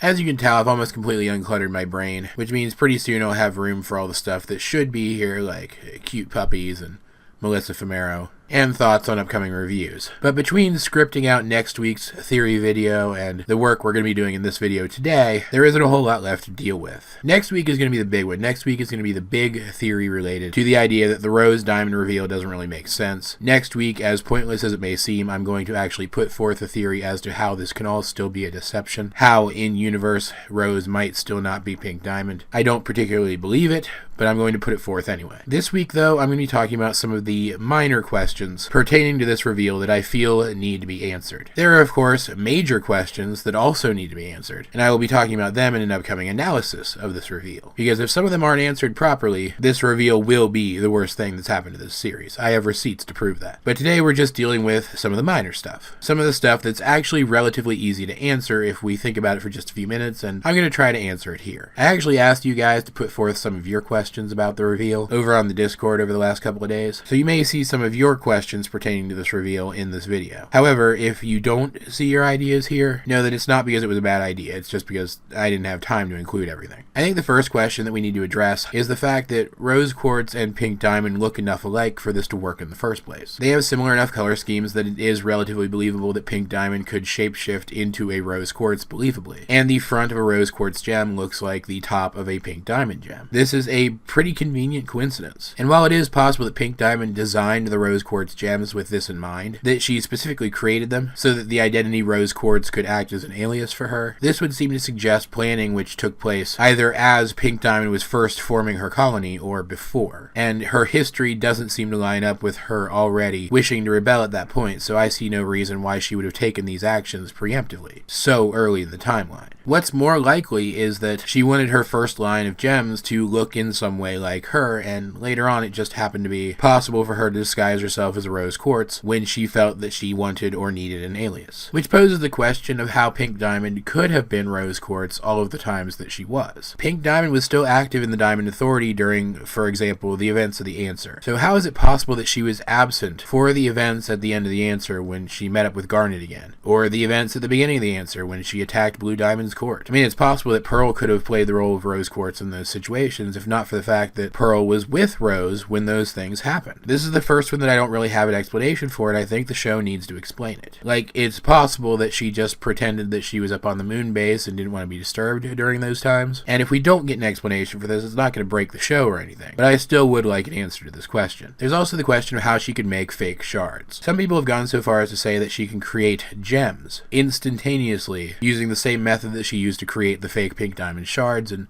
As you can tell, I've almost completely uncluttered my brain, which means pretty soon I'll have room for all the stuff that should be here, like cute puppies and Melissa Fumero, and thoughts on upcoming reviews. But between scripting out next week's theory video and the work we're going to be doing in this video today, there isn't a whole lot left to deal with. Next week is going to be the big one. Next week is going to be the big theory related to the idea that the Rose Diamond reveal doesn't really make sense. Next week, as pointless as it may seem, I'm going to actually put forth a theory as to how this can all still be a deception, how in universe Rose might still not be Pink Diamond. I don't particularly believe it, but I'm going to put it forth anyway. This week, though, I'm going to be talking about some of the minor questions pertaining to this reveal that I feel need to be answered. There are, of course, major questions that also need to be answered, and I will be talking about them in an upcoming analysis of this reveal. Because if some of them aren't answered properly, this reveal will be the worst thing that's happened to this series. I have receipts to prove that. But today we're just dealing with some of the minor stuff. Some of the stuff that's actually relatively easy to answer if we think about it for just a few minutes, and I'm going to try to answer it here. I actually asked you guys to put forth some of your questions about the reveal over on the Discord over the last couple of days, so you may see some of your questions pertaining to this reveal in this video. However, if you don't see your ideas here, know that it's not because it was a bad idea, it's just because I didn't have time to include everything. I think the first question that we need to address is the fact that Rose Quartz and Pink Diamond look enough alike for this to work in the first place. They have similar enough color schemes that it is relatively believable that Pink Diamond could shapeshift into a Rose Quartz believably, and the front of a Rose Quartz gem looks like the top of a Pink Diamond gem. This is a pretty convenient coincidence, and while it is possible that Pink Diamond designed the Rose Quartz gems with this in mind, that she specifically created them so that the identity Rose Quartz could act as an alias for her, this would seem to suggest planning which took place either as Pink Diamond was first forming her colony or before, and her history doesn't seem to line up with her already wishing to rebel at that point, so I see no reason why she would have taken these actions preemptively so early in the timeline. What's more likely is that she wanted her first line of gems to look in some way like her, and later on it just happened to be possible for her to disguise herself as a Rose Quartz when she felt that she wanted or needed an alias. Which poses the question of how Pink Diamond could have been Rose Quartz all of the times that she was. Pink Diamond was still active in the Diamond Authority during, for example, the events of the Answer. So how is it possible that she was absent for the events at the end of the Answer when she met up with Garnet again? Or the events at the beginning of the Answer when she attacked Blue Diamond's court? I mean, it's possible that Pearl could have played the role of Rose Quartz in those situations, if not for the fact that Pearl was with Rose when those things happened. This is the first one that I don't really have an explanation for, and I think the show needs to explain it. Like, it's possible that she just pretended that she was up on the moon base and didn't want to be disturbed during those times, and if we don't get an explanation for this, it's not going to break the show or anything, but I still would like an answer to this question. There's also the question of how she could make fake shards. Some people have gone so far as to say that she can create gems instantaneously using the same method that she used to create the fake Pink Diamond shards, and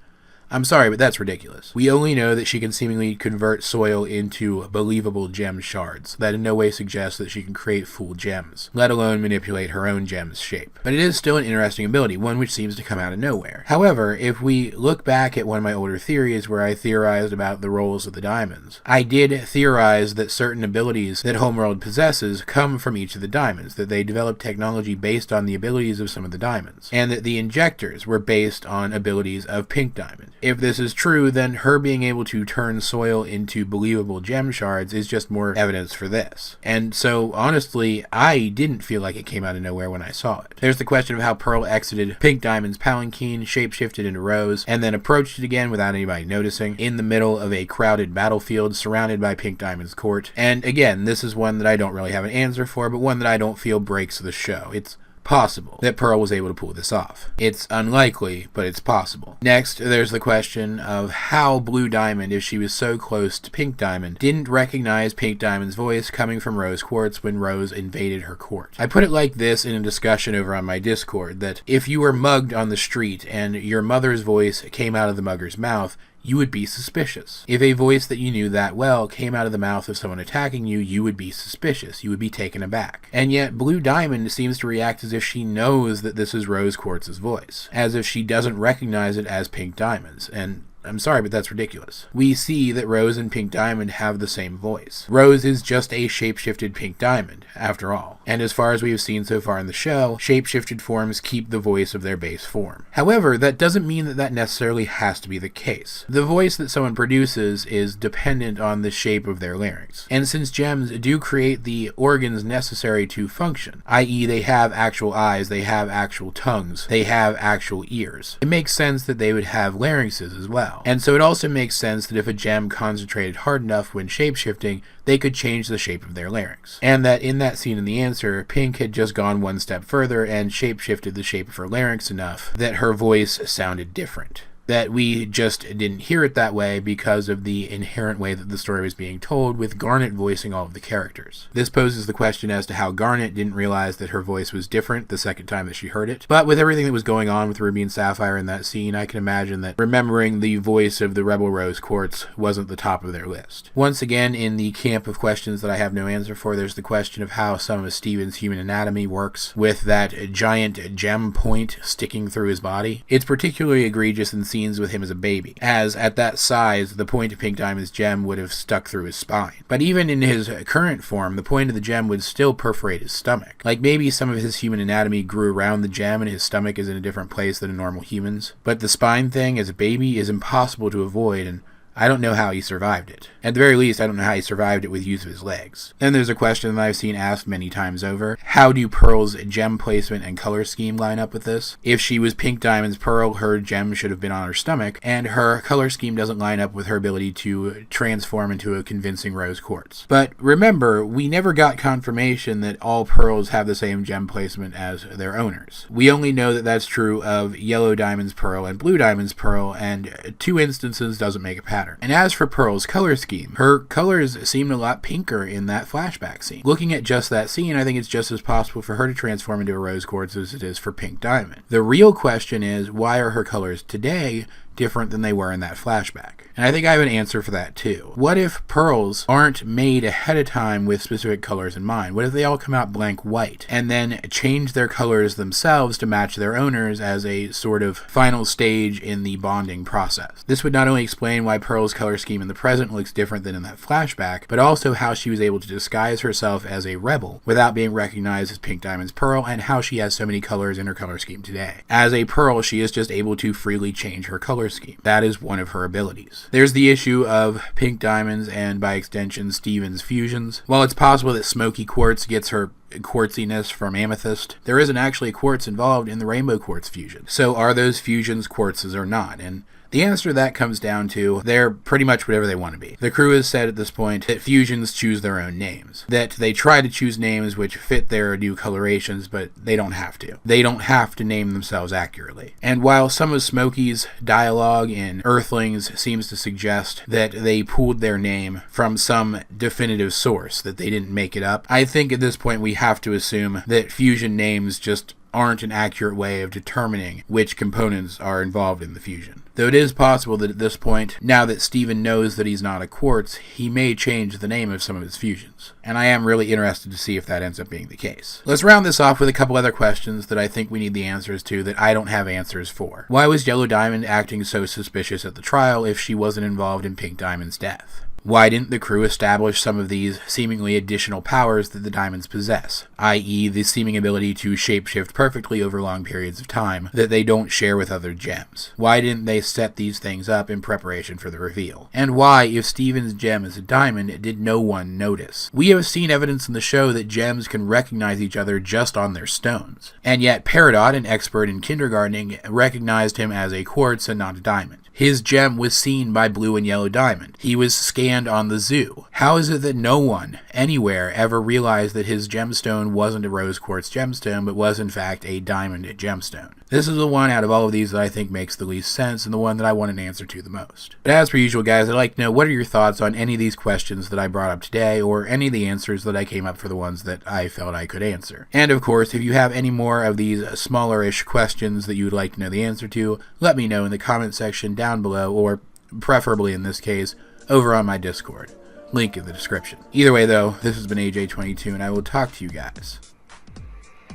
I'm sorry, but that's ridiculous. We only know that she can seemingly convert soil into believable gem shards. That in no way suggests that she can create full gems, let alone manipulate her own gem's shape. But it is still an interesting ability, one which seems to come out of nowhere. However, if we look back at one of my older theories where I theorized about the roles of the diamonds, I did theorize that certain abilities that Homeworld possesses come from each of the diamonds, that they develop technology based on the abilities of some of the diamonds, and that the injectors were based on abilities of Pink Diamond. If this is true, then her being able to turn soil into believable gem shards is just more evidence for this. And so, honestly, I didn't feel like it came out of nowhere when I saw it. There's the question of how Pearl exited Pink Diamond's palanquin, shapeshifted into Rose, and then approached it again without anybody noticing, in the middle of a crowded battlefield surrounded by Pink Diamond's court. And again, this is one that I don't really have an answer for, but one that I don't feel breaks the show. It's possible that Pearl was able to pull this off. It's unlikely, but it's possible. Next, there's the question of how Blue Diamond, if she was so close to Pink Diamond, didn't recognize Pink Diamond's voice coming from Rose Quartz when Rose invaded her court. I put it like this in a discussion over on my Discord, that if you were mugged on the street and your mother's voice came out of the mugger's mouth, you would be suspicious. If a voice that you knew that well came out of the mouth of someone attacking you, you would be suspicious. You would be taken aback. And yet, Blue Diamond seems to react as if she knows that this is Rose Quartz's voice, as if she doesn't recognize it as Pink Diamond's. And I'm sorry, but that's ridiculous. We see that Rose and Pink Diamond have the same voice. Rose is just a shapeshifted Pink Diamond, after all. And as far as we have seen so far in the show, shapeshifted forms keep the voice of their base form. However, that doesn't mean that that necessarily has to be the case. The voice that someone produces is dependent on the shape of their larynx. And since gems do create the organs necessary to function, i.e. they have actual eyes, they have actual tongues, they have actual ears, it makes sense that they would have larynxes as well. And so it also makes sense that if a gem concentrated hard enough when shapeshifting, they could change the shape of their larynx. And that in that scene in the answer, Pink had just gone one step further and shapeshifted the shape of her larynx enough that her voice sounded different. That we just didn't hear it that way because of the inherent way that the story was being told, with Garnet voicing all of the characters. This poses the question as to how Garnet didn't realize that her voice was different the second time that she heard it. But with everything that was going on with Ruby and Sapphire in that scene, I can imagine that remembering the voice of the Rebel Rose Quartz wasn't the top of their list. Once again, in the camp of questions that I have no answer for, there's the question of how some of Steven's human anatomy works with that giant gem point sticking through his body. It's particularly egregious in scenes with him as a baby, as at that size, the point of Pink Diamond's gem would have stuck through his spine. But even in his current form, the point of the gem would still perforate his stomach. Like maybe some of his human anatomy grew around the gem and his stomach is in a different place than a normal human's. But the spine thing as a baby is impossible to avoid, and I don't know how he survived it. At the very least, I don't know how he survived it with use of his legs. Then there's a question that I've seen asked many times over. How do Pearl's gem placement and color scheme line up with this? If she was Pink Diamond's Pearl, her gem should have been on her stomach, and her color scheme doesn't line up with her ability to transform into a convincing rose quartz. But remember, we never got confirmation that all Pearls have the same gem placement as their owners. We only know that that's true of Yellow Diamond's Pearl and Blue Diamond's Pearl, and 2 instances doesn't make a pattern. And as for Pearl's color scheme, her colors seemed a lot pinker in that flashback scene. Looking at just that scene, I think it's just as possible for her to transform into a rose quartz as it is for Pink Diamond. The real question is, why are her colors today different than they were in that flashback? And I think I have an answer for that too. What if pearls aren't made ahead of time with specific colors in mind? What if they all come out blank white and then change their colors themselves to match their owners as a sort of final stage in the bonding process? This would not only explain why Pearl's color scheme in the present looks different than in that flashback, but also how she was able to disguise herself as a rebel without being recognized as Pink Diamond's Pearl, and how she has so many colors in her color scheme today. As a Pearl, she is just able to freely change her color scheme. That is one of her abilities. There's the issue of Pink Diamond's and, by extension, Steven's fusions. While it's possible that Smoky Quartz gets her quartziness from amethyst, there isn't actually quartz involved in the Rainbow Quartz fusion. So are those fusions quartzes or not? And the answer to that comes down to they're pretty much whatever they want to be. The crew has said at this point that fusions choose their own names. That they try to choose names which fit their new colorations, but they don't have to. They don't have to name themselves accurately. And while some of Smokey's dialogue in Earthlings seems to suggest that they pulled their name from some definitive source, that they didn't make it up, I think at this point we have to assume that fusion names just aren't an accurate way of determining which components are involved in the fusion. Though it is possible that at this point, now that Steven knows that he's not a quartz, he may change the name of some of his fusions. And I am really interested to see if that ends up being the case. Let's round this off with a couple other questions that I think we need the answers to that I don't have answers for. Why was Yellow Diamond acting so suspicious at the trial if she wasn't involved in Pink Diamond's death? Why didn't the crew establish some of these seemingly additional powers that the diamonds possess, i.e. the seeming ability to shapeshift perfectly over long periods of time that they don't share with other gems? Why didn't they set these things up in preparation for the reveal? And why, if Steven's gem is a diamond, did no one notice? We have seen evidence in the show that gems can recognize each other just on their stones. And yet Peridot, an expert in kindergartening, recognized him as a quartz and not a diamond. His gem was seen by Blue and Yellow Diamond. He was scanned on the zoo. How is it that no one, anywhere, ever realized that his gemstone wasn't a rose quartz gemstone, but was in fact a diamond gemstone? This is the one out of all of these that I think makes the least sense, and the one that I want an answer to the most. But as per usual, guys, I'd like to know what are your thoughts on any of these questions that I brought up today, or any of the answers that I came up for the ones that I felt I could answer. And of course, if you have any more of these smaller-ish questions that you would like to know the answer to, let me know in the comment section down below, or preferably in this case, over on my Discord. Link in the description. Either way though, this has been AJ22, and I will talk to you guys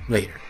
later.